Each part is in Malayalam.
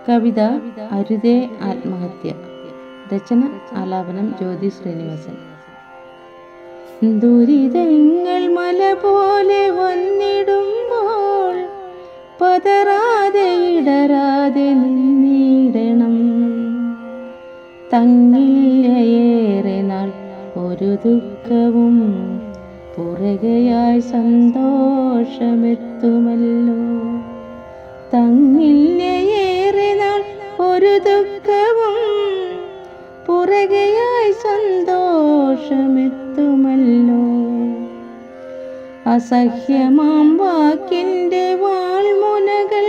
കവിത അരുതേ ആത്മഹത്യ. രചന ആലാപനം ജ്യോതി ശ്രീനിവാസൻ. ദുരിതങ്ങൾ മല പോലെ വന്നിടുമ്പോൾ പതറാതെ ഇടരാതെ നിന്നിടണം. തങ്ങില്ലയേറെ നാൾ ഒരു ദുഃഖവും പുറകെയായി സന്തോഷമെത്തുമല്ലോ. തങ്ങില്ലയേറെ നാൾ ഒരു ദുഃഖവും പുറകെയായി സന്തോഷമെത്തുമല്ലോ. അസഹ്യമാം വാക്കിൻ്റെ വാൾമുനകൾ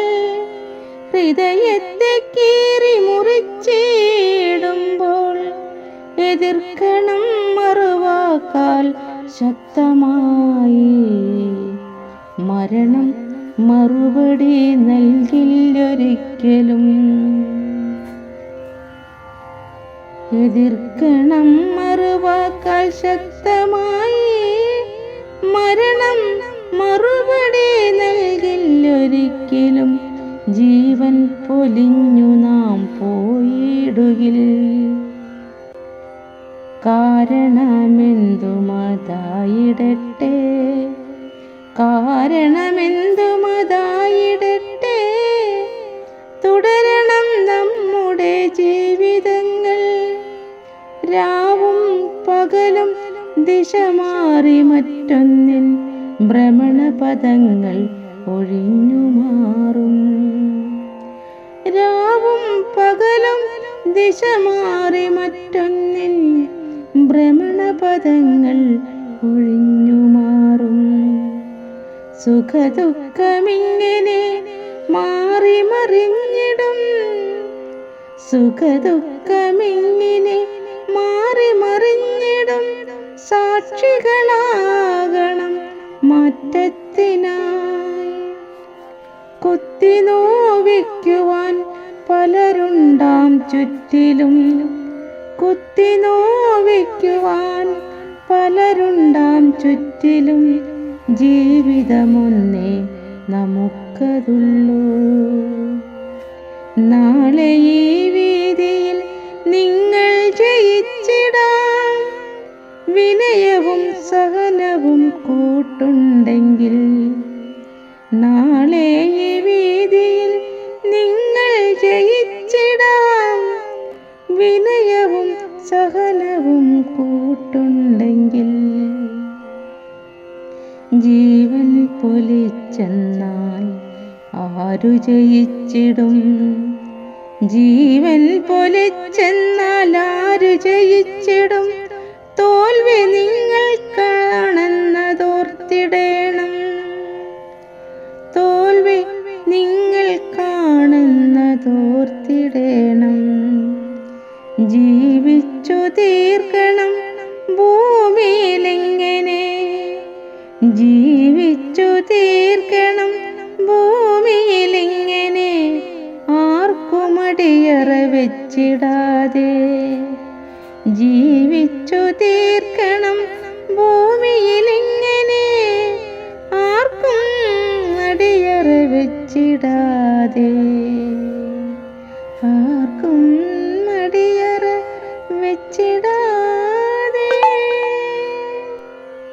ഹൃദയത്തെ കീറി മുറിച്ചിടുമ്പോൾ എതിർക്കണം മറുവാക്കാൽ ശക്തമായി. മരണം മറുപടി നൽകില്ലൊരിക്കലും. എതിർക്കണം മറുവാക്കാൽ ശക്തമായി. മരണം മറുപടി നൽകില്ലൊരിക്കലും. ജീവൻ പൊലിഞ്ഞു നാം പോയിടുകിൽ കാരണമെന്തുമതായിടട്ടെ. കാരണമെന്തുമതായിടട്ടെ. തുടരണം നമ്മുടെ ജീവിതങ്ങൾ. രാവും പകലും ദിശ മാറി മറ്റൊന്നിൻ ഭ്രമണപഥങ്ങൾ ഒഴിഞ്ഞു മാറും. രാവും പകലും ദിശ മാറി മറ്റൊന്നിൻ ഭ്രമണപഥങ്ങൾ ഒഴിഞ്ഞു മാറും. സുഖദുഃഖമിങ്ങനെ മാറി മറിഞ്ഞിടും. സുഖദുഃഖമിങ്ങനെ മാറി മറിഞ്ഞിടും. സാക്ഷികളാകണം മാറ്റത്തിനായി. കുത്തി നോവിക്കുവാൻ പലരുണ്ടാം ചുറ്റിലും. കുത്തി നോവിക്കുവാൻ പലരുണ്ടാം ചുറ്റിലും. ജീവിതമൊന്നേ നമുക്കതുള്ളൂ. നാളെ ഈ വീതിയിൽ നിങ്ങൾ ജയിച്ചിടാം. വിനയവും സഹനവും കൂട്ടുണ്ടെങ്കിൽ. നാളെ ഈ വീതിയിൽ നിങ്ങൾ ജയിച്ചിടാം. വിനയവും സഹനവും കൂട്ടുണ്ടെങ്കിൽ. ജീവൻ പൊലിച്ചെന്നാൽ ആരു ജയിച്ചിടും. ജീവൻ പൊലിച്ചെന്നാൽ ആരു ജയിച്ചിടും. തോൽവി നിങ്ങൾ കാണുന്നതോർത്തിടേണം. തോൽവി നിങ്ങൾ കാണുന്നതോർത്തിടേണം. ജീവിച്ചു തീർക്കണം ഭൂമിയിലെങ്ങനെ. ജീവിച്ചു തീർക്കണം ഭൂമിയിലെങ്ങനെ. ആർക്കും അടിയറ വെച്ചിടാതെ. ജീവിച്ചു തീർക്കണം ഭൂമിയിൽ